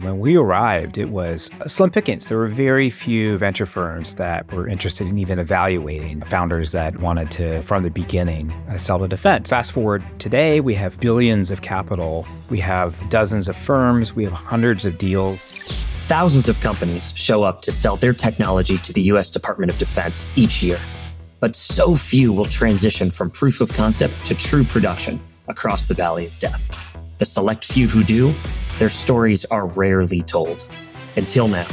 When we arrived, it was slim pickings. There were very few venture firms that were interested in even evaluating founders that wanted to, from the beginning, sell to defense. Fast forward today, we have billions of capital. We have dozens of firms. We have hundreds of deals. Thousands of companies show up to sell their technology to the U.S. Department of Defense each year. But so few will transition from proof of concept to true production across the valley of death. The select few who do, their stories are rarely told. Until now.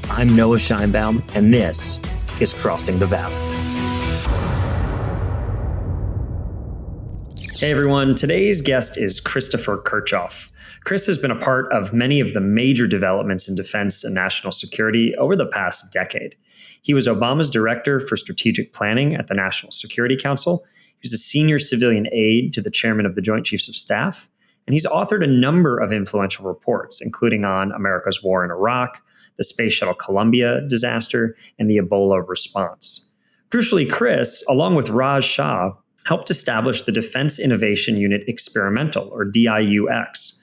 I'm Noah Sheinbaum, and this is Crossing the Valley. Hey everyone, today's guest is Christopher Kirchhoff. Chris has been a part of many of the major developments in defense and national security over the past decade. He was Obama's director for strategic planning at the National Security Council. He was a senior civilian aide to the chairman of the Joint Chiefs of Staff. And he's authored a number of influential reports, including on America's war in Iraq, the Space Shuttle Columbia disaster, and the Ebola response. Crucially, Chris, along with Raj Shah, helped establish the Defense Innovation Unit Experimental, or DIUx.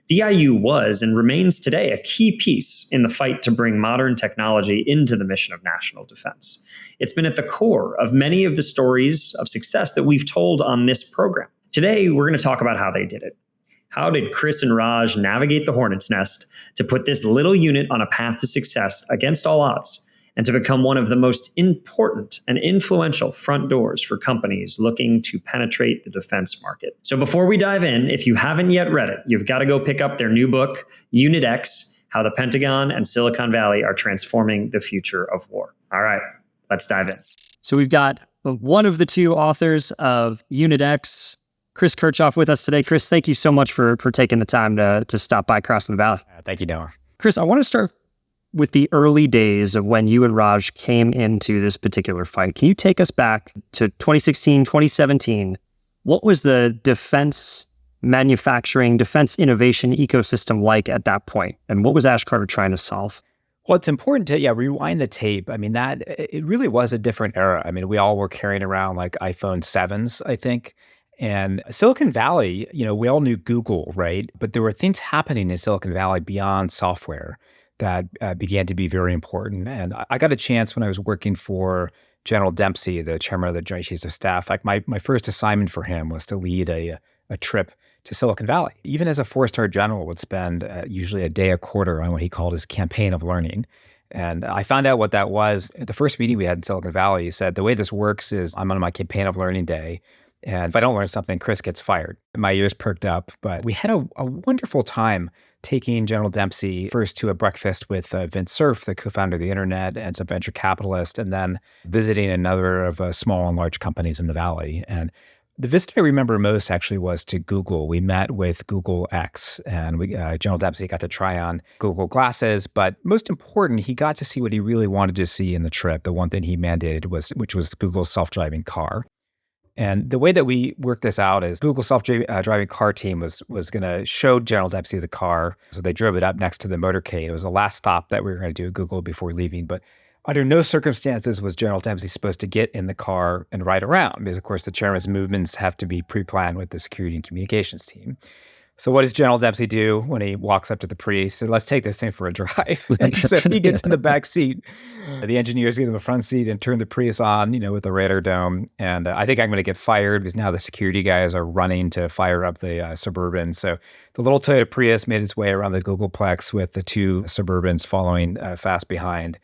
DIU was and remains today a key piece in the fight to bring modern technology into the mission of national defense. It's been at the core of many of the stories of success that we've told on this program. Today, we're going to talk about how they did it. How did Chris and Raj navigate the hornet's nest to put this little unit on a path to success against all odds and to become one of the most important and influential front doors for companies looking to penetrate the defense market? So before we dive in, if you haven't yet read it, you've got to go pick up their new book, DIUx, How the Pentagon and Silicon Valley Are Transforming the Future of War. All right, let's dive in. So we've got one of the two authors of DIUx, Chris Kirchhoff, with us today. Chris, thank you so much for taking the time to stop by Crossing the Valley. Thank you, Noah. Chris, I want to start with the early days of when you and Raj came into this particular fight. Can you take us back to 2016, 2017? What was the defense manufacturing, defense innovation ecosystem like at that point? And what was Ash Carter trying to solve? Well, it's important to rewind the tape. I mean, it really was a different era. I mean, we all were carrying around like iPhone 7s, I think. And Silicon Valley, we all knew Google, right? But there were things happening in Silicon Valley beyond software that began to be very important. And I got a chance when I was working for General Dempsey, the chairman of the Joint Chiefs of Staff. Like my first assignment for him was to lead a trip to Silicon Valley. Even as a four-star general, would spend usually a day a quarter on what he called his campaign of learning. And I found out what that was. At the first meeting we had in Silicon Valley, he said, the way this works is I'm on my campaign of learning day. And if I don't learn something, Chris gets fired. My ears perked up, but we had a wonderful time taking General Dempsey first to a breakfast with Vint Cerf, the co-founder of the internet, and some venture capitalists, and then visiting another of small and large companies in the Valley. And the visit I remember most actually was to Google. We met with Google X, and General Dempsey got to try on Google glasses. But most important, he got to see what he really wanted to see in the trip. The one thing he mandated which was Google's self-driving car. And the way that we worked this out is Google's self-driving car team was going to show General Dempsey the car. So they drove it up next to the motorcade. It was the last stop that we were going to do at Google before leaving. But under no circumstances was General Dempsey supposed to get in the car and ride around because, of course, the chairman's movements have to be pre-planned with the security and communications team. So what does General Dempsey do when he walks up to the Prius? He said, let's take this thing for a drive. And so he gets in the back seat. The engineers get in the front seat and turn the Prius on, with the radar dome. And I think I'm going to get fired because now the security guys are running to fire up the Suburban. So the little Toyota Prius made its way around the Googleplex with the two Suburbans following fast behind.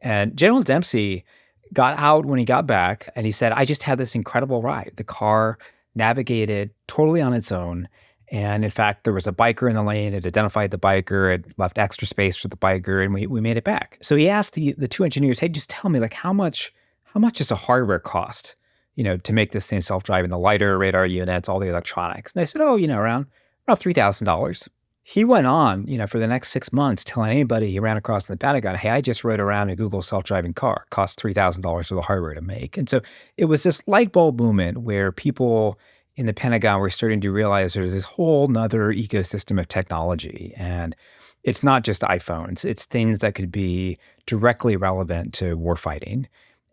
And General Dempsey got out when he got back and he said, I just had this incredible ride. The car navigated totally on its own. And in fact, there was a biker in the lane. It identified the biker. It left extra space for the biker, and we made it back. So he asked the two engineers, hey, just tell me, like, how much does the hardware cost, to make this thing self-driving, the lidar, radar units, all the electronics? And they said, around $3,000. He went on, for the next 6 months, telling anybody he ran across in the Pentagon, hey, I just rode around a Google self-driving car. It cost $3,000 for the hardware to make. And so it was this light bulb moment where people in the Pentagon, we're starting to realize there's this whole nother ecosystem of technology. And it's not just iPhones. It's things that could be directly relevant to warfighting.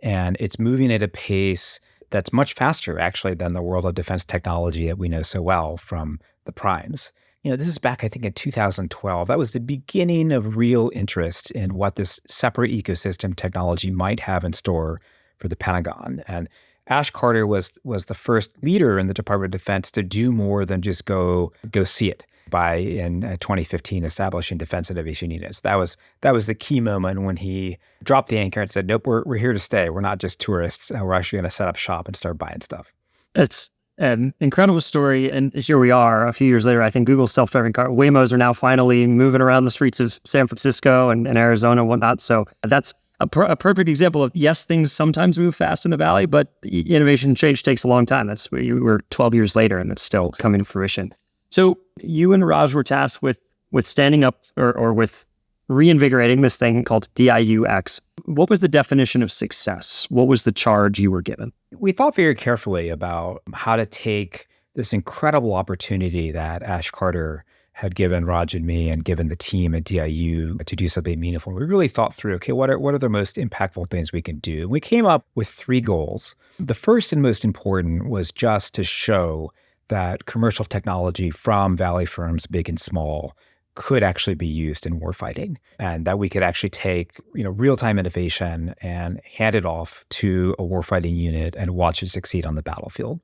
And it's moving at a pace that's much faster, actually, than the world of defense technology that we know so well from the primes. this is back, I think, in 2012. That was the beginning of real interest in what this separate ecosystem technology might have in store for the Pentagon. And Ash Carter was the first leader in the Department of Defense to do more than just go see it by, in 2015, establishing Defense Innovation Units. That was the key moment when he dropped the anchor and said, nope, we're here to stay. We're not just tourists. We're actually going to set up shop and start buying stuff. It's an incredible story. And here we are a few years later. I think Google's self-driving car Waymos are now finally moving around the streets of San Francisco and Arizona and whatnot. So that's a perfect example of, yes, things sometimes move fast in the Valley, but innovation change takes a long time. We're 12 years later and it's still coming to fruition. So you and Raj were tasked with standing up or with reinvigorating this thing called DIUx. What was the definition of success? What was the charge you were given? We thought very carefully about how to take this incredible opportunity that Ash Carter had given Raj and me and given the team at DIU to do something meaningful. We really thought through, okay, what are the most impactful things we can do? We came up with 3 goals. The first and most important was just to show that commercial technology from Valley firms, big and small, could actually be used in warfighting, and that we could actually take, real-time innovation and hand it off to a warfighting unit and watch it succeed on the battlefield.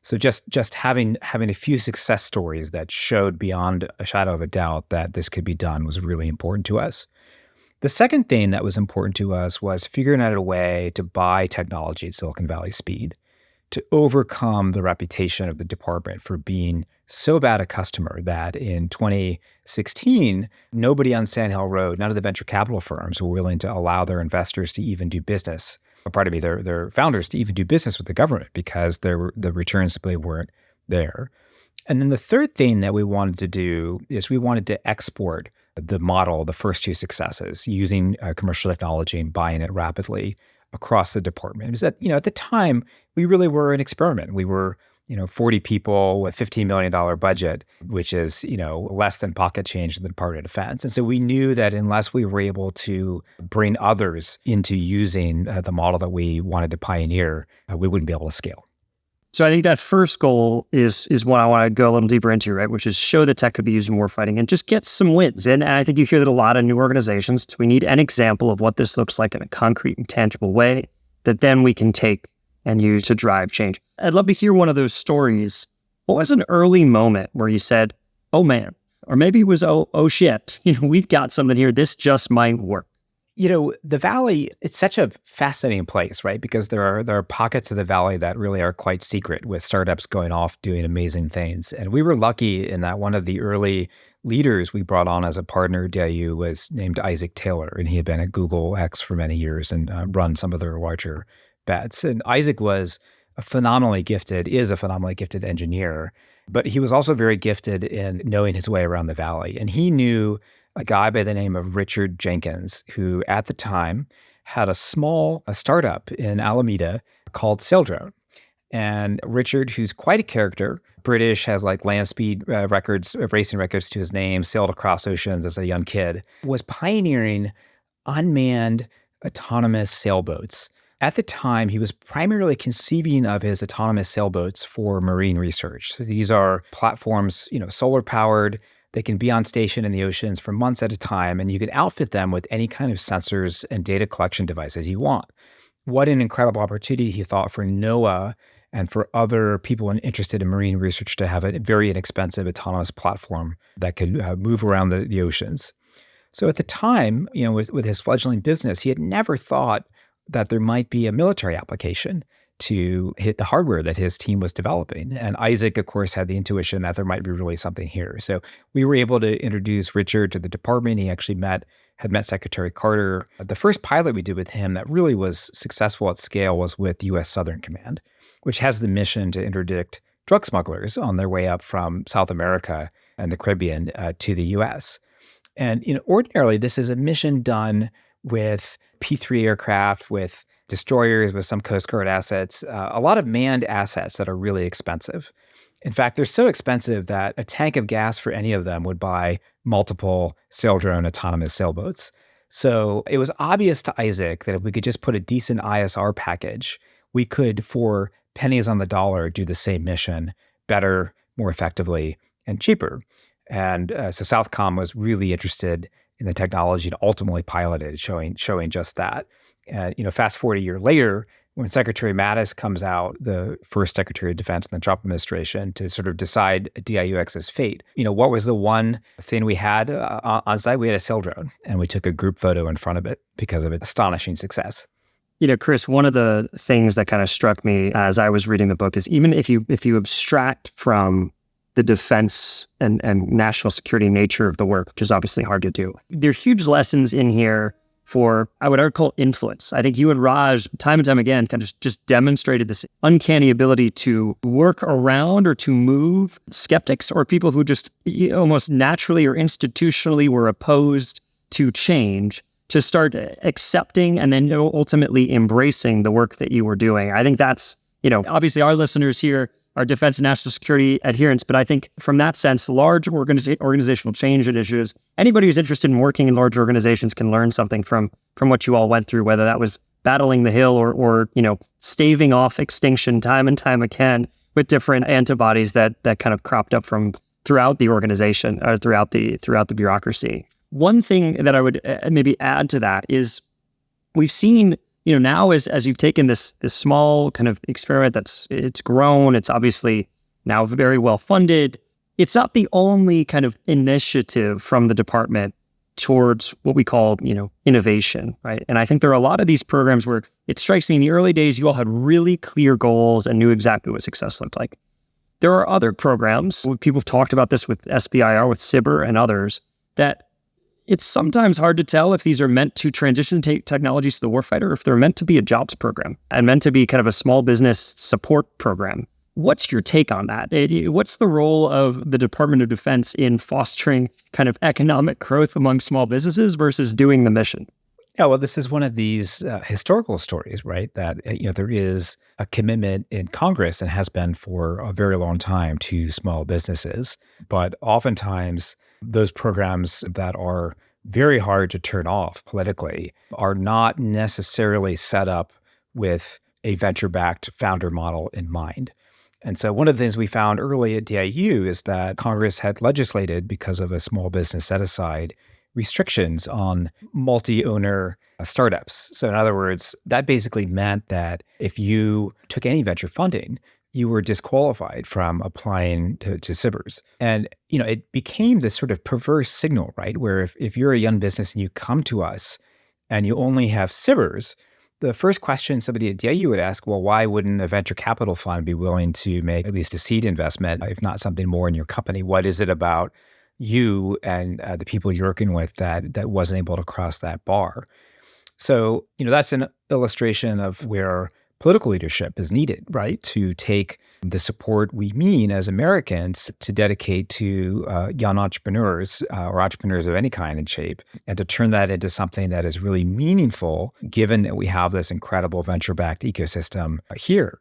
So just having a few success stories that showed beyond a shadow of a doubt that this could be done was really important to us. The second thing that was important to us was figuring out a way to buy technology at Silicon Valley speed, to overcome the reputation of the department for being so bad a customer that in 2016, nobody on Sand Hill Road, none of the venture capital firms were willing to allow their investors to even do business, their founders to even do business with the government because the returns simply weren't there. And then the third thing that we wanted to do is we wanted to export the model, the first 2 successes, using commercial technology and buying it rapidly across the department. It was that, at the time, we really were an experiment. We were, 40 people with $15 million budget, which is, less than pocket change in the Department of Defense. And so we knew that unless we were able to bring others into using the model that we wanted to pioneer, we wouldn't be able to scale. So I think that first goal is what I want to go a little deeper into, right? Which is show that tech could be used in warfighting and just get some wins. And I think you hear that a lot of new organizations, we need an example of what this looks like in a concrete and tangible way that then we can take and use to drive change. I'd love to hear one of those stories. What was an early moment where you said, oh man, or maybe it was, oh shit, we've got something here. This just might work. The Valley, it's such a fascinating place, right? Because there are pockets of the Valley that really are quite secret, with startups going off doing amazing things. And we were lucky in that one of the early leaders we brought on as a partner at DIU was named Isaac Taylor, and he had been at Google X for many years and run some of their larger bets. And Isaac is a phenomenally gifted engineer, but he was also very gifted in knowing his way around the Valley. And he knew a guy by the name of Richard Jenkins, who at the time had a startup in Alameda called Saildrone. And Richard, who's quite a character, British, has like land speed racing records to his name, sailed across oceans as a young kid, was pioneering unmanned autonomous sailboats. At the time, he was primarily conceiving of his autonomous sailboats for marine research. So these are platforms, solar powered. They can be on station in the oceans for months at a time, and you can outfit them with any kind of sensors and data collection devices you want. What an incredible opportunity, he thought, for NOAA and for other people interested in marine research to have a very inexpensive autonomous platform that could move around the oceans. So at the time, with his fledgling business, he had never thought that there might be a military application to hit the hardware that his team was developing. And Isaac, of course, had the intuition that there might be really something here. So we were able to introduce Richard to the department. He actually had met Secretary Carter. The first pilot we did with him that really was successful at scale was with U.S. Southern Command, which has the mission to interdict drug smugglers on their way up from South America and the Caribbean to the U.S. And ordinarily, this is a mission done with P-3 aircraft, with destroyers, with some Coast Guard assets, a lot of manned assets that are really expensive. In fact, they're so expensive that a tank of gas for any of them would buy multiple Saildrone autonomous sailboats. So it was obvious to Isaac that if we could just put a decent ISR package, we could, for pennies on the dollar, do the same mission better, more effectively, and cheaper. And so Southcom was really interested in the technology and ultimately piloted, showing just that. And fast forward a year later, when Secretary Mattis comes out, the first Secretary of Defense in the Trump administration, to sort of decide DIUx's fate, what was the one thing we had on site? We had a sail drone, and we took a group photo in front of it because of its astonishing success. Chris, one of the things that kind of struck me as I was reading the book is even if you abstract from the defense and national security nature of the work, which is obviously hard to do, there are huge lessons in here for, I would call influence. I think you and Raj, time and time again, kind of just demonstrated this uncanny ability to work around or to move skeptics or people who just almost naturally or institutionally were opposed to change, to start accepting and then ultimately embracing the work that you were doing. I think that's, obviously our listeners here are defense and national security adherents, but I think from that sense, large organizational change initiatives, anybody who's interested in working in large organizations can learn something from what you all went through, whether that was battling the Hill or staving off extinction time and time again with different antibodies that kind of cropped up from throughout the organization or throughout the bureaucracy. One thing that I would maybe add to that is we've seen, now as you've taken this small kind of experiment it's grown, it's obviously now very well funded. It's not the only kind of initiative from the department towards what we call, innovation, right? And I think there are a lot of these programs where it strikes me in the early days, you all had really clear goals and knew exactly what success looked like. There are other programs, people have talked about this with SBIR, with SBIR and others, that it's sometimes hard to tell if these are meant to transition technologies to the warfighter or if they're meant to be a jobs program and meant to be kind of a small business support program. What's your take on that? What's the role of the Department of Defense in fostering kind of economic growth among small businesses versus doing the mission? Yeah, well, this is one of these historical stories, right? That there is a commitment in Congress and has been for a very long time to small businesses, but oftentimes those programs that are very hard to turn off politically are not necessarily set up with a venture-backed founder model in mind. And so one of the things we found early at DIU is that Congress had legislated, because of a small business set-aside, restrictions on multi-owner startups. So in other words, that basically meant that if you took any venture funding, you were disqualified from applying to SBIRs. And, it became this sort of perverse signal, right? Where if you're a young business and you come to us and you only have SBIRs, the first question somebody at DIU would ask, well, why wouldn't a venture capital fund be willing to make at least a seed investment, if not something more in your company? What is it about you and the people you're working with that wasn't able to cross that bar? So, that's an illustration of where political leadership is needed, right? To take the support we mean as Americans to dedicate to young entrepreneurs or entrepreneurs of any kind and shape, and to turn that into something that is really meaningful, given that we have this incredible venture-backed ecosystem here.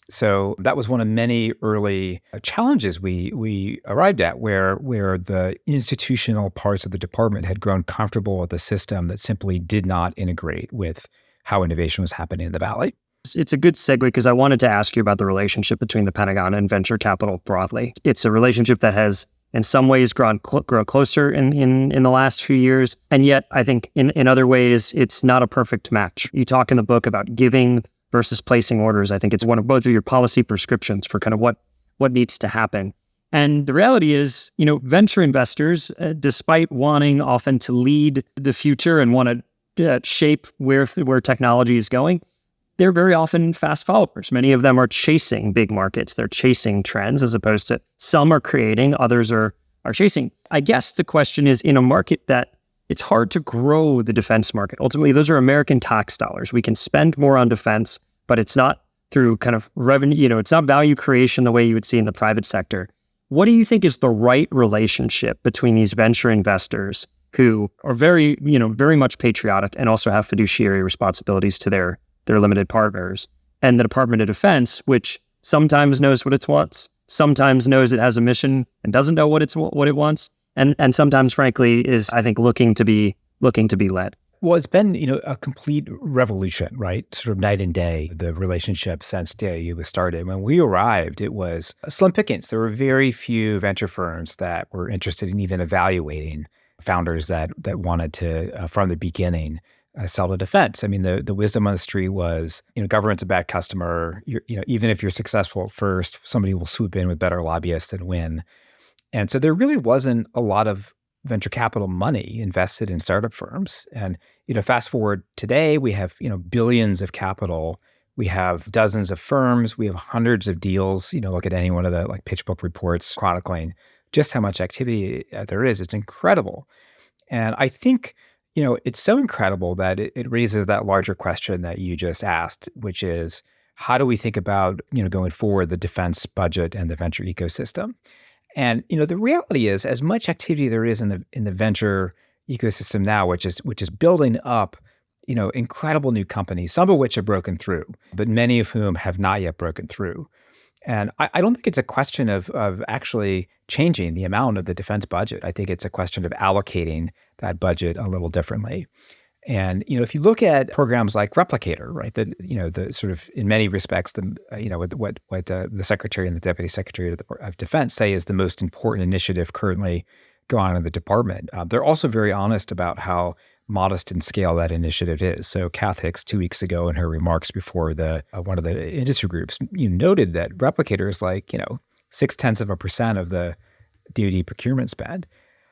So that was one of many early challenges we arrived at, where the institutional parts of the department had grown comfortable with a system that simply did not integrate with how innovation was happening in the Valley. It's a good segue because I wanted to ask you about the relationship between the Pentagon and venture capital broadly. It's a relationship that has in some ways grown closer in the last few years. And yet I think in other ways, it's not a perfect match. You talk in the book about giving versus placing orders. I think it's one of both of your policy prescriptions for kind of what needs to happen. And the reality is, venture investors, despite wanting often to lead the future and want to shape where technology is going, they're very often fast followers. Many of them are chasing big markets. They're chasing trends as opposed to some are creating, others are chasing. I guess the question is, in a market that it's hard to grow the defense market. Ultimately, those are American tax dollars. We can spend more on defense, but it's not through kind of revenue, it's not value creation the way you would see in the private sector. What do you think is the right relationship between these venture investors who are very much patriotic and also have fiduciary responsibilities to their limited partners, and the Department of Defense, which sometimes knows what it wants, sometimes knows it has a mission and doesn't know what it wants, and sometimes, frankly, is, I think, looking to be led? Well, it's been, a complete revolution, right? Sort of night and day, the relationship since DIU was started. When we arrived, it was slim pickings. There were very few venture firms that were interested in even evaluating founders that wanted to, from the beginning, sell to defense. I mean, the wisdom on the street was, government's a bad customer. Even if you're successful at first, somebody will swoop in with better lobbyists and win. And so there really wasn't a lot of venture capital money invested in startup firms. And, fast forward today, we have, billions of capital. We have dozens of firms. We have hundreds of deals. Look at any one of the PitchBook reports chronicling just how much activity there is. It's incredible. And I think, it's so incredible that it raises that larger question that you just asked, which is, how do we think about, going forward, the defense budget and the venture ecosystem? And the reality is, as much activity there is in the venture ecosystem now, which is building up, incredible new companies, some of which have broken through, but many of whom have not yet broken through. And I don't think it's a question of actually changing the amount of the defense budget. I think it's a question of allocating that budget a little differently. And if you look at programs like Replicator, right, the sort of in many respects, what the Secretary and the Deputy Secretary of Defense say is the most important initiative currently going on in the department. They're also very honest about how modest in scale that initiative is. So Kath Hicks 2 weeks ago in her remarks before one of the industry groups, noted that Replicator is 0.6% of the DoD procurement spend.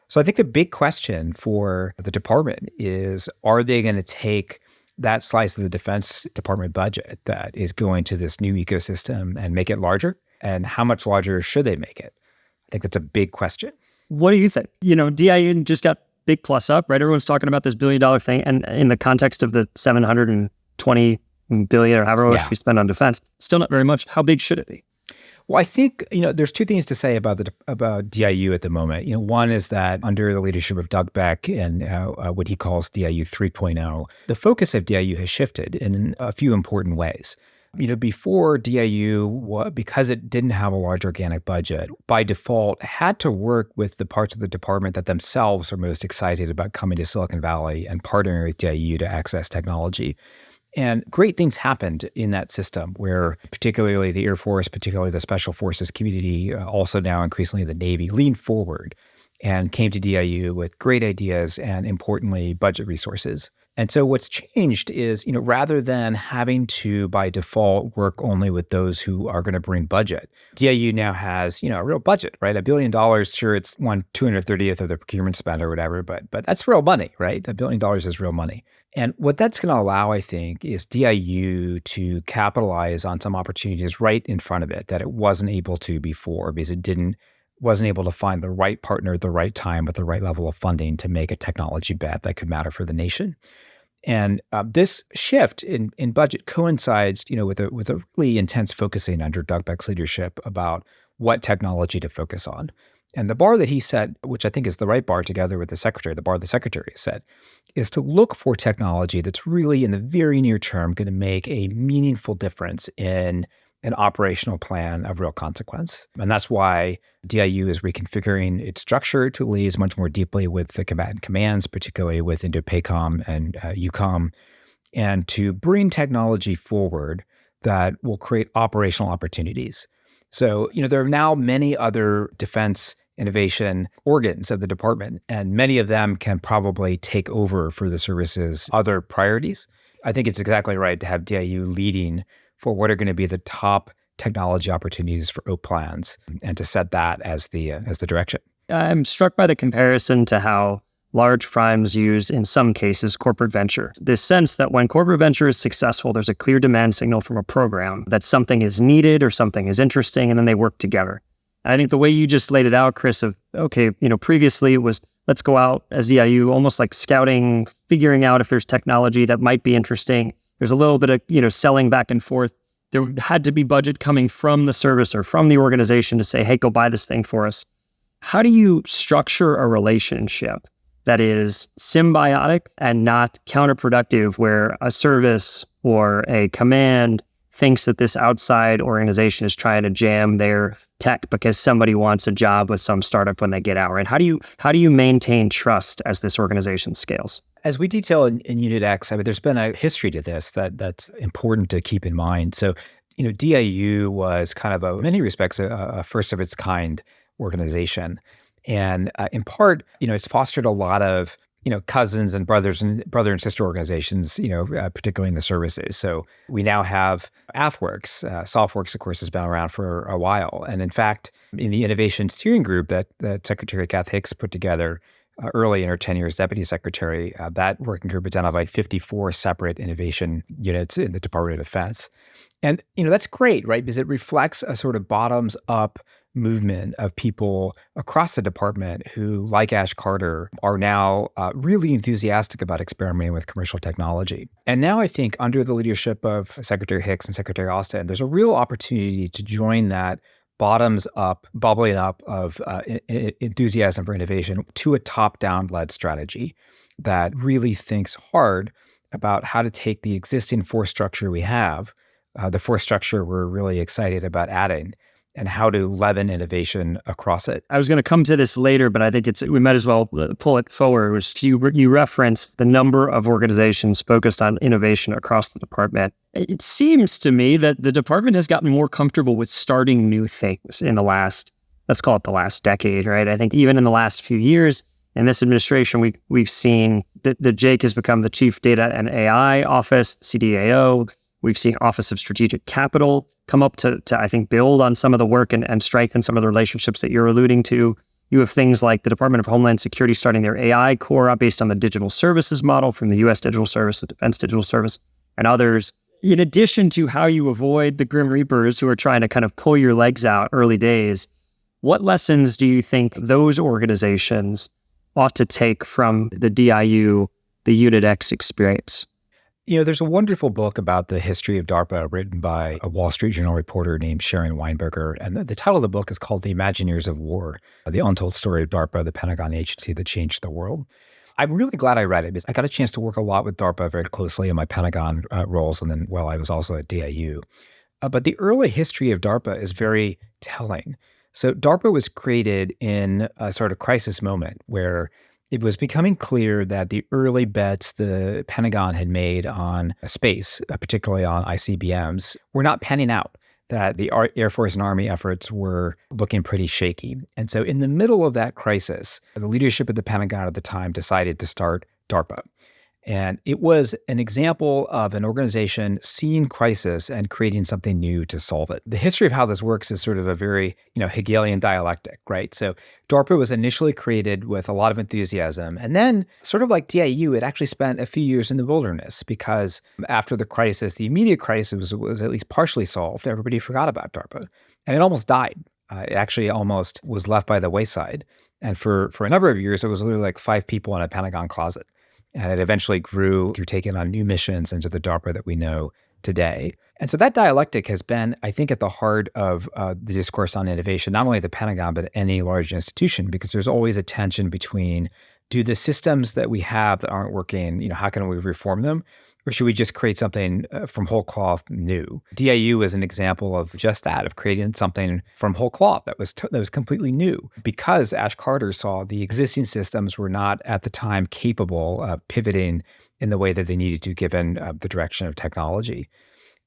So I think the big question for the department is, are they going to take that slice of the Defense Department budget that is going to this new ecosystem and make it larger? And how much larger should they make it? I think that's a big question. What do you think? DIU just got big plus up, right? Everyone's talking about this $1 billion thing. And in the context of the $720 billion or however much we spend on defense, still not very much. How big should it be? Well, I think, there's two things to say about DIU at the moment. One is that under the leadership of Doug Beck and what he calls DIU 3.0, the focus of DIU has shifted in a few important ways. Before DIU, because it didn't have a large organic budget, by default had to work with the parts of the department that themselves are most excited about coming to Silicon Valley and partnering with DIU to access technology. And great things happened in that system where particularly the Air Force, particularly the Special Forces community, also now increasingly the Navy, leaned forward and came to DIU with great ideas and, importantly, budget resources. And so what's changed is, rather than having to, by default, work only with those who are going to bring budget, DIU now has, a real budget, right? $1 billion, sure, it's 1/230th of the procurement spend or whatever, but that's real money, right? $1 billion is real money. And what that's going to allow, I think, is DIU to capitalize on some opportunities right in front of it that it wasn't able to before because it wasn't able to find the right partner at the right time with the right level of funding to make a technology bet that could matter for the nation. And this shift in budget coincides, with a really intense focusing under Doug Beck's leadership about what technology to focus on. And the bar that he set, which I think is the right bar together with the secretary, the bar the secretary set, is to look for technology that's really in the very near term going to make a meaningful difference in an operational plan of real consequence. And that's why DIU is reconfiguring its structure to liaise much more deeply with the combatant commands, particularly with INDOPACOM and EUCOM, and to bring technology forward that will create operational opportunities. So, there are now many other defense innovation organs of the department, and many of them can probably take over for the service's other priorities. I think it's exactly right to have DIU leading for what are going to be the top technology opportunities for OP plans and to set that as the direction. I'm struck by the comparison to how large primes use, in some cases, corporate venture. This sense that when corporate venture is successful, there's a clear demand signal from a program that something is needed or something is interesting, and then they work together. And I think the way you just laid it out, Chris, of, okay, previously it was, let's go out as DIU, almost like scouting, figuring out if there's technology that might be interesting. There's a little bit of, selling back and forth. There had to be budget coming from the service or from the organization to say, hey, go buy this thing for us. How do you structure a relationship that is symbiotic and not counterproductive, where a service or a command thinks that this outside organization is trying to jam their tech because somebody wants a job with some startup when they get out, right? How do you maintain trust as this organization scales? As we detail in Unit X, I mean, there's been a history to this that's important to keep in mind. So, DIU was kind of in many respects, a first of its kind organization. And in part, it's fostered a lot of, cousins and brother and sister organizations, particularly in the services. So we now have AFWorks. SoftWorks, of course, has been around for a while. And in fact, in the innovation steering group that Secretary Kath Hicks put together early in her tenure as deputy secretary, that working group identified 54 separate innovation units in the Department of Defense. And, that's great, right? Because it reflects a sort of bottoms up movement of people across the department who, like Ash Carter, are now really enthusiastic about experimenting with commercial technology. And now I think under the leadership of Secretary Hicks and Secretary Austin, there's a real opportunity to join that bottoms up, bubbling up of enthusiasm for innovation to a top-down led strategy that really thinks hard about how to take the existing force structure we have, the force structure we're really excited about adding, and how to leaven innovation across it. I was going to come to this later, but I think we might as well pull it forward. You referenced the number of organizations focused on innovation across the department. It seems to me that the department has gotten more comfortable with starting new things in let's call it the last decade, right? I think even in the last few years in this administration, we've seen that Jake has become the Chief Data and AI Office, CDAO. We've seen Office of Strategic Capital come up to I think, build on some of the work and strengthen some of the relationships that you're alluding to. You have things like the Department of Homeland Security starting their AI core based on the digital services model from the U.S. Digital Service, the Defense Digital Service, and others. In addition to how you avoid the Grim Reapers who are trying to kind of pull your legs out early days, what lessons do you think those organizations ought to take from the DIU, the Unit X experience? There's a wonderful book about the history of DARPA written by a Wall Street Journal reporter named Sharon Weinberger. And the title of the book is called The Imagineers of War, The Untold Story of DARPA, the Pentagon agency that changed the world. I'm really glad I read it because I got a chance to work a lot with DARPA very closely in my Pentagon roles and then while I was also at DIU. But the early history of DARPA is very telling. So DARPA was created in a sort of crisis moment where it was becoming clear that the early bets the Pentagon had made on space, particularly on ICBMs, were not panning out, that the Air Force and Army efforts were looking pretty shaky. And so in the middle of that crisis, the leadership of the Pentagon at the time decided to start DARPA. And it was an example of an organization seeing crisis and creating something new to solve it. The history of how this works is sort of a very, Hegelian dialectic, right? So DARPA was initially created with a lot of enthusiasm. And then, sort of like DIU, it actually spent a few years in the wilderness because after the crisis, the immediate crisis was at least partially solved. Everybody forgot about DARPA. And it almost died. It actually almost was left by the wayside. And for a number of years, it was literally like 5 people in a Pentagon closet. And it eventually grew through taking on new missions into the DARPA that we know today. And so that dialectic has been, I think, at the heart of the discourse on innovation, not only at the Pentagon, but any large institution, because there's always a tension between, do the systems that we have that aren't working, how can we reform them? Or should we just create something from whole cloth new? DIU is an example of just that, of creating something from whole cloth that was completely new, because Ash Carter saw the existing systems were not at the time capable of pivoting in the way that they needed to, given the direction of technology.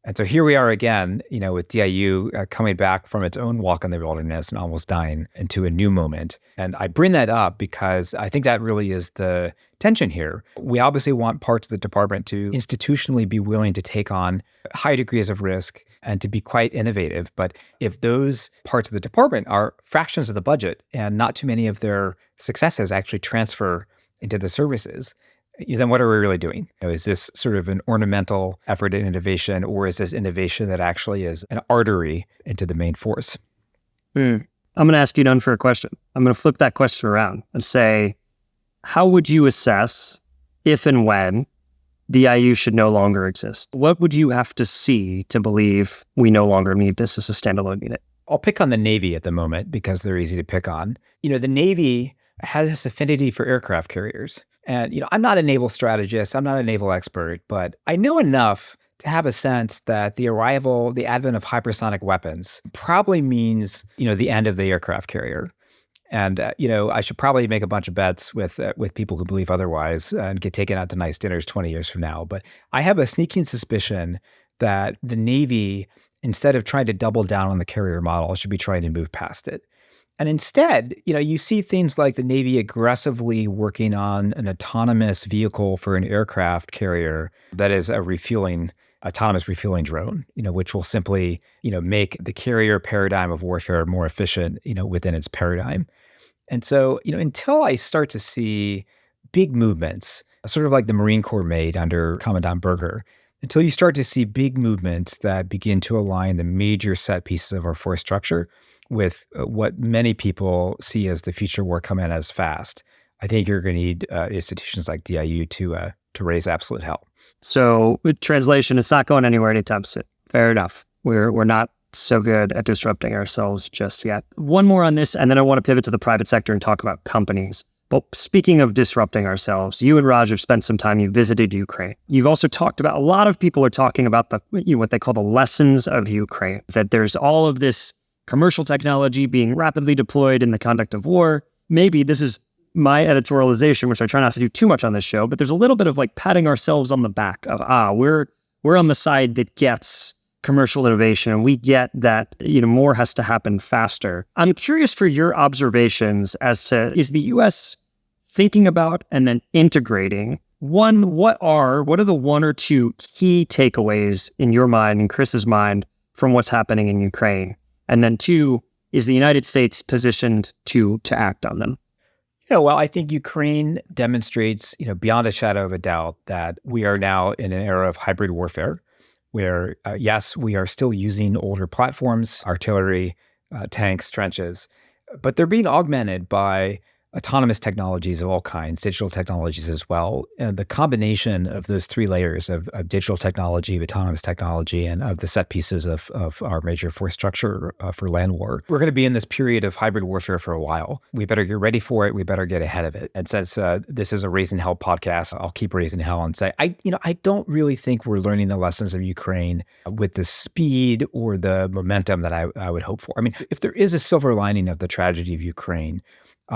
And so here we are again, with DIU coming back from its own walk in the wilderness and almost dying into a new moment. And I bring that up because I think that really is the tension here. We obviously want parts of the department to institutionally be willing to take on high degrees of risk and to be quite innovative. But if those parts of the department are fractions of the budget and not too many of their successes actually transfer into the services, then what are we really doing? Is this sort of an ornamental effort at innovation, or is this innovation that actually is an artery into the main force? I'm going to ask you an unfair question. I'm going to flip that question around and say, how would you assess if and when DIU should no longer exist? What would you have to see to believe we no longer need this as a standalone unit? I'll pick on the Navy at the moment because they're easy to pick on. The Navy has this affinity for aircraft carriers. And, I'm not a naval strategist, I'm not a naval expert, but I know enough to have a sense that the advent of hypersonic weapons probably means, the end of the aircraft carrier. And, I should probably make a bunch of bets with people who believe otherwise and get taken out to nice dinners 20 years from now. But I have a sneaking suspicion that the Navy, instead of trying to double down on the carrier model, should be trying to move past it. And instead, you see things like the Navy aggressively working on an autonomous vehicle for an aircraft carrier that is a autonomous refueling drone, which will simply, make the carrier paradigm of warfare more efficient, within its paradigm. And so, until I start to see big movements, sort of like the Marine Corps made under Commandant Berger, until you start to see big movements that begin to align the major set pieces of our force structure with what many people see as the future war come in as fast, I think you're going to need institutions like DIU to raise absolute hell. So, with translation, it's not going anywhere anytime soon. Fair enough. We're not so good at disrupting ourselves just yet. One more on this, and then I want to pivot to the private sector and talk about companies. But speaking of disrupting ourselves, you and Raj have spent some time, you visited Ukraine. You've also talked about, a lot of people are talking about what they call the lessons of Ukraine, that there's all of this commercial technology being rapidly deployed in the conduct of war. Maybe this is my editorialization, which I try not to do too much on this show, but there's a little bit of like patting ourselves on the back of, we're on the side that gets commercial innovation, and we get that, more has to happen faster. I'm curious for your observations as to, is the U.S. thinking about and then integrating? One, what are the one or two key takeaways in your mind, in Chris's mind, from what's happening in Ukraine? And then two, is the United States positioned to act on them? Well, I think Ukraine demonstrates, beyond a shadow of a doubt, that we are now in an era of hybrid warfare where, yes, we are still using older platforms, artillery, tanks, trenches, but they're being augmented by autonomous technologies of all kinds, digital technologies as well. And the combination of those three layers of digital technology, of autonomous technology, and of the set pieces of our major force structure for land war, we're going to be in this period of hybrid warfare for a while. We better get ready for it. We better get ahead of it. And since this is a Raising Hell podcast, I'll keep raising hell and say, I don't really think we're learning the lessons of Ukraine with the speed or the momentum that I would hope for. I mean, if there is a silver lining of the tragedy of Ukraine,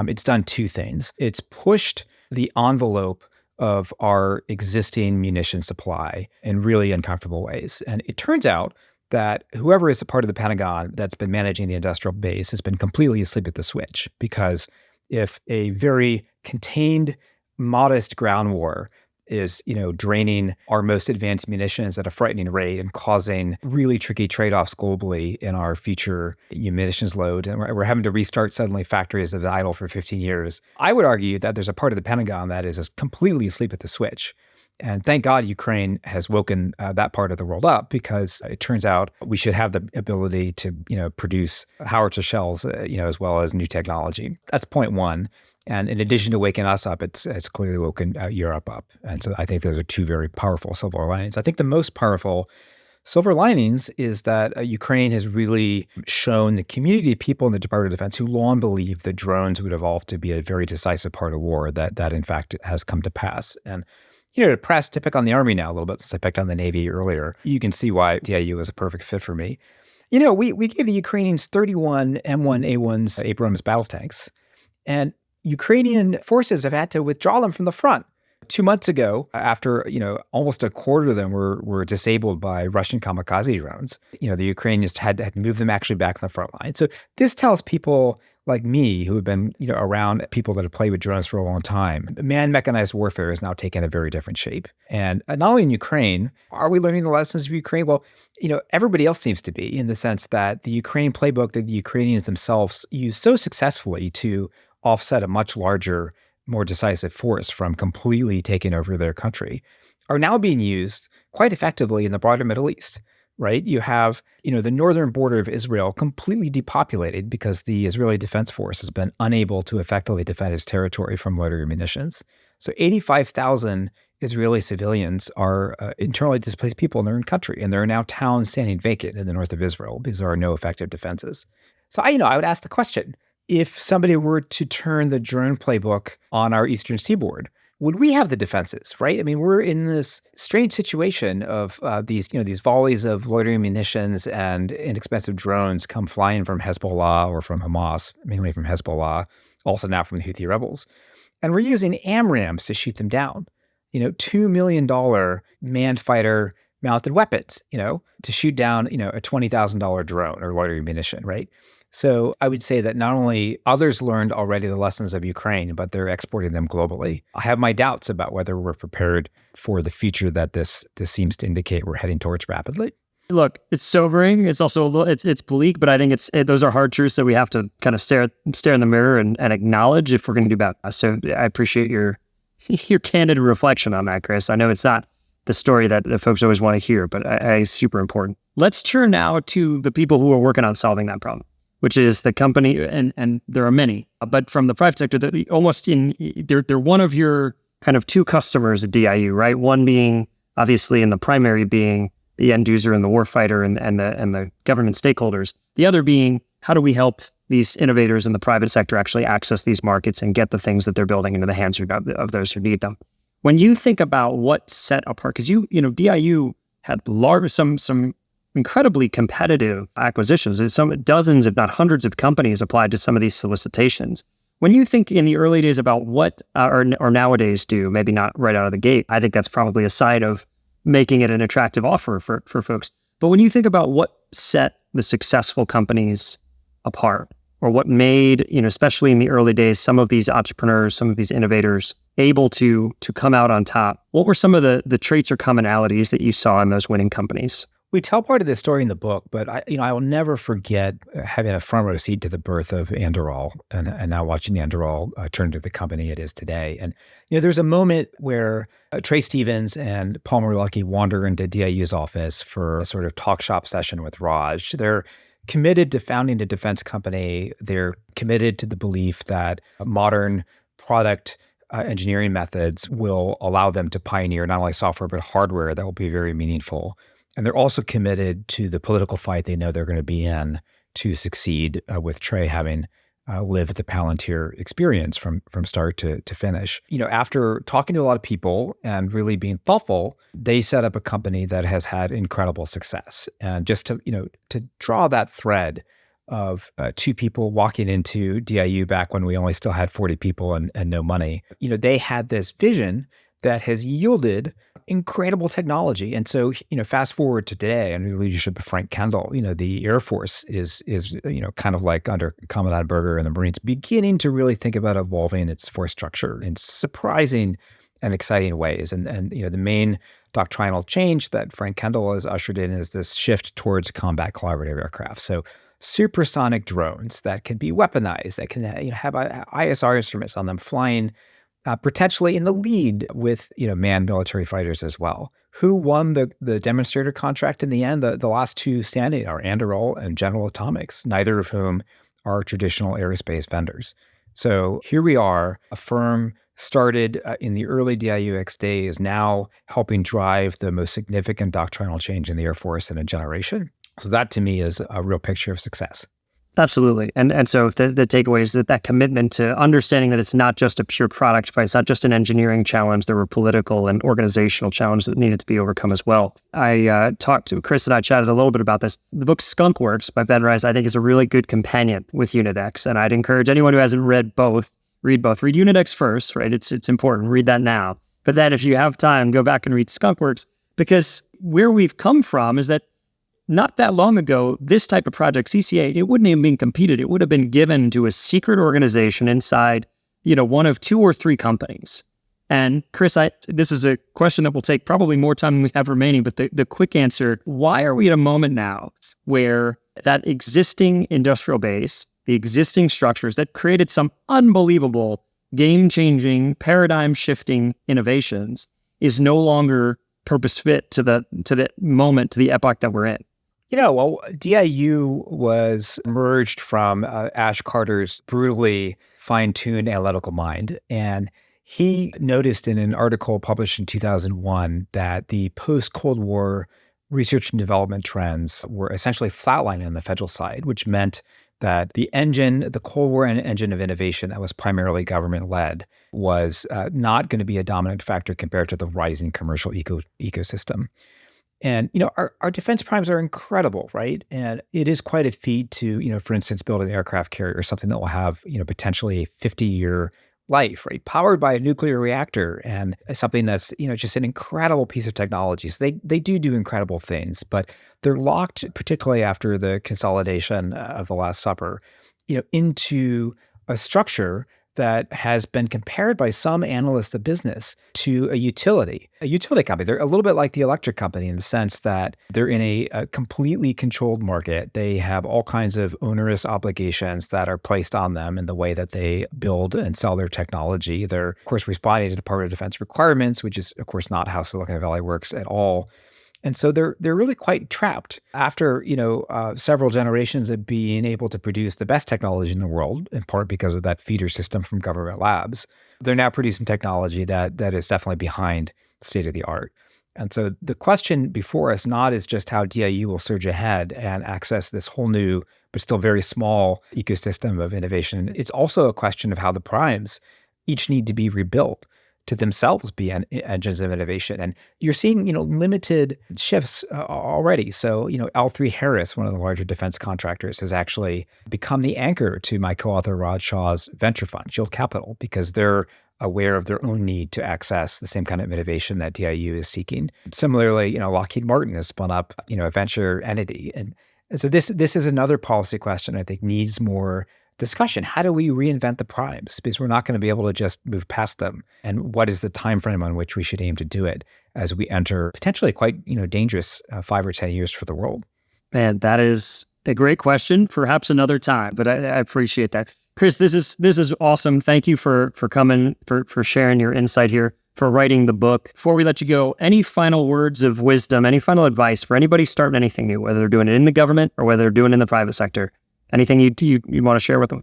it's done two things. It's pushed the envelope of our existing munition supply in really uncomfortable ways. And it turns out that whoever is a part of the Pentagon that's been managing the industrial base has been completely asleep at the switch, because if a very contained, modest ground war is, draining our most advanced munitions at a frightening rate and causing really tricky trade-offs globally in our future munitions load, and we're having to restart suddenly factories that have been idle for 15 years. I would argue that there's a part of the Pentagon that is completely asleep at the switch. And thank God Ukraine has woken that part of the world up, because it turns out we should have the ability to, produce howitzer shells, as well as new technology. That's point one. And in addition to waking us up, it's clearly woken Europe up. And so I think those are two very powerful silver linings. I think the most powerful silver linings is that Ukraine has really shown the community of people in the Department of Defense who long believed that drones would evolve to be a very decisive part of war, that in fact has come to pass. And to pick on the Army now a little bit, since I picked on the Navy earlier, you can see why DIU is a perfect fit for me. We gave the Ukrainians 31 M1A1s Abrams battle tanks, and Ukrainian forces have had to withdraw them from the front. 2 months ago, after, almost a quarter of them were disabled by Russian kamikaze drones, the Ukrainians had to move them actually back in the front line. So this tells people like me, who have been, around people that have played with drones for a long time, man-mechanized warfare is now taking a very different shape. And not only in Ukraine, are we learning the lessons of Ukraine? Well, everybody else seems to be, in the sense that the Ukraine playbook that the Ukrainians themselves used so successfully to offset a much larger, more decisive force from completely taking over their country, are now being used quite effectively in the broader Middle East, right? You have, the northern border of Israel completely depopulated because the Israeli Defense Force has been unable to effectively defend its territory from loitering munitions. So 85,000 Israeli civilians are internally displaced people in their own country, and there are now towns standing vacant in the north of Israel because there are no effective defenses. So I would ask the question, if somebody were to turn the drone playbook on our eastern seaboard, would we have the defenses, right? I mean, we're in this strange situation of these volleys of loitering munitions and inexpensive drones come flying from Hezbollah or from Hamas, mainly from Hezbollah, also now from the Houthi rebels. And we're using AMRAAMs to shoot them down. $2 million manned fighter mounted weapons, to shoot down, a $20,000 drone or loitering munition, right? So I would say that not only others learned already the lessons of Ukraine, but they're exporting them globally. I have my doubts about whether we're prepared for the future that this seems to indicate we're heading towards rapidly. Look, it's sobering. It's also a little, it's bleak, but I think those are hard truths that we have to kind of stare in the mirror and acknowledge if we're going to do better. So I appreciate your candid reflection on that, Chris. I know it's not the story that the folks always want to hear, but it's super important. Let's turn now to the people who are working on solving that problem, which is the company, and there are many, but from the private sector, that they're one of your kind of two customers at DIU, right? One being obviously, and the primary being the end user and the warfighter and the government stakeholders. The other being, how do we help these innovators in the private sector actually access these markets and get the things that they're building into the hands of those who need them? When you think about what set apart, because DIU had some incredibly competitive acquisitions. Some dozens, if not hundreds of companies applied to some of these solicitations. When you think in the early days about what, or nowadays do, maybe not right out of the gate, I think that's probably a side of making it an attractive offer for folks. But when you think about what set the successful companies apart, or what made, especially in the early days, some of these entrepreneurs, some of these innovators able to come out on top, what were some of the traits or commonalities that you saw in those winning companies? We tell part of this story in the book, but I will never forget having a front row seat to the birth of Anduril and now watching Anduril turn to the company it is today. And, there's a moment where Trey Stevens and Paul Marulecki wander into DIU's office for a sort of talk shop session with Raj. They're committed to founding a defense company. They're committed to the belief that modern product engineering methods will allow them to pioneer not only software, but hardware that will be very meaningful. And they're also committed to the political fight they know they're going to be in to succeed, with Trey having lived the Palantir experience from start to finish. After talking to a lot of people and really being thoughtful, they set up a company that has had incredible success. And just to draw that thread of two people walking into DIU back when we only still had 40 people and no money, they had this vision that has yielded incredible technology. And so, fast forward to today under the leadership of Frank Kendall, the Air Force is kind of like under Commandant Berger and the Marines beginning to really think about evolving its force structure in surprising and exciting ways. And the main doctrinal change that Frank Kendall has ushered in is this shift towards combat collaborative aircraft. So supersonic drones that can be weaponized, that can have ISR instruments on them flying potentially in the lead with manned military fighters as well. Who won the demonstrator contract in the end? The last two standing are Anduril and General Atomics, neither of whom are traditional aerospace vendors. So here we are, a firm started in the early DIUx days, now helping drive the most significant doctrinal change in the Air Force in a generation. So that to me is a real picture of success. Absolutely. And so the takeaway is that commitment to understanding that it's not just a pure product fight, it's not just an engineering challenge, there were political and organizational challenges that needed to be overcome as well. I talked to Chris and I chatted a little bit about this. The book Skunk Works by Ben Rice, I think, is a really good companion with Unit-X. And I'd encourage anyone who hasn't read both, read both. Read Unit-X first, right? It's important. Read that now. But then if you have time, go back and read Skunk Works, because where we've come from is that not that long ago, this type of project, CCA, it wouldn't even been competed. It would have been given to a secret organization inside, one of two or three companies. And Chris, this is a question that will take probably more time than we have remaining, but the quick answer, why are we at a moment now where that existing industrial base, the existing structures that created some unbelievable game-changing, paradigm-shifting innovations is no longer purpose fit to the moment, to the epoch that we're in? DIU was merged from Ash Carter's brutally fine-tuned analytical mind. And he noticed in an article published in 2001 that the post-Cold War research and development trends were essentially flatlining on the federal side, which meant that the Cold War engine of innovation that was primarily government-led was not going to be a dominant factor compared to the rising commercial ecosystem. And, our defense primes are incredible, right? And it is quite a feat to, for instance, build an aircraft carrier, something that will have, potentially a 50-year life, right? Powered by a nuclear reactor, and something that's, just an incredible piece of technology. So they do incredible things, but they're locked, particularly after the consolidation of the Last Supper, into a structure that has been compared by some analysts of business to a utility company. They're a little bit like the electric company in the sense that they're in a completely controlled market. They have all kinds of onerous obligations that are placed on them in the way that they build and sell their technology. They're, of course, responding to Department of Defense requirements, which is, of course, not how Silicon Valley works at all. And so they're really quite trapped after, several generations of being able to produce the best technology in the world, in part because of that feeder system from government labs. They're now producing technology that is definitely behind state of the art. And so the question before us not is just how DIU will surge ahead and access this whole new, but still very small ecosystem of innovation. It's also a question of how the primes each need to be rebuilt to themselves be engines of innovation. And you're seeing, limited shifts already. So, L3 Harris, one of the larger defense contractors, has actually become the anchor to my co-author Rod Shaw's venture fund, Shield Capital, because they're aware of their own need to access the same kind of innovation that DIU is seeking. Similarly, Lockheed Martin has spun up, a venture entity. And so this is another policy question I think needs more discussion. How do we reinvent the primes? Because we're not going to be able to just move past them. And what is the time frame on which we should aim to do it as we enter potentially quite dangerous 5 or 10 years for the world? Man, that is a great question. Perhaps another time, but I appreciate that. Chris, this is awesome. Thank you for coming, for sharing your insight here, for writing the book. Before we let you go, any final words of wisdom, any final advice for anybody starting anything new, whether they're doing it in the government or whether they're doing it in the private sector? Anything you want to share with them?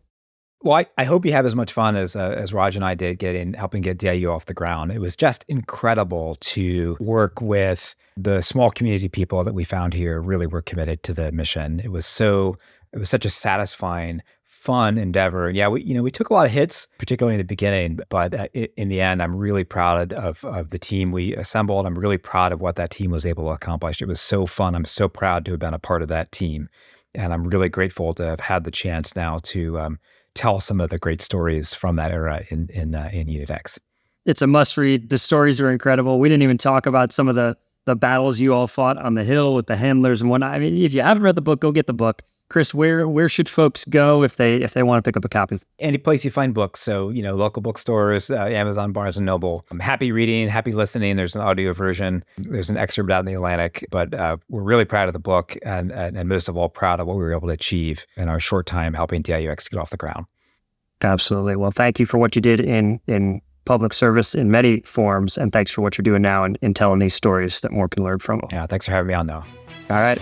Well, I hope you have as much fun as Raj and I did helping get DIU off the ground. It was just incredible to work with the small community people that we found here. Really were committed to the mission. It was such a satisfying, fun endeavor. Yeah, we took a lot of hits, particularly in the beginning, but in the end, I'm really proud of the team we assembled. I'm really proud of what that team was able to accomplish. It was so fun. I'm so proud to have been a part of that team. And I'm really grateful to have had the chance now to tell some of the great stories from that era in Unit-X. It's a must read. The stories are incredible. We didn't even talk about some of the battles you all fought on the Hill with the handlers and whatnot. I mean, if you haven't read the book, go get the book. Chris, where should folks go if they want to pick up a copy? Any place you find books. So, local bookstores, Amazon, Barnes & Noble. I'm happy reading, happy listening. There's an audio version. There's an excerpt out in the Atlantic. But we're really proud of the book and most of all, proud of what we were able to achieve in our short time helping DIUx get off the ground. Absolutely. Well, thank you for what you did in public service in many forms. And thanks for what you're doing now in telling these stories that more can learn from them. Yeah, thanks for having me on, Noah. All right.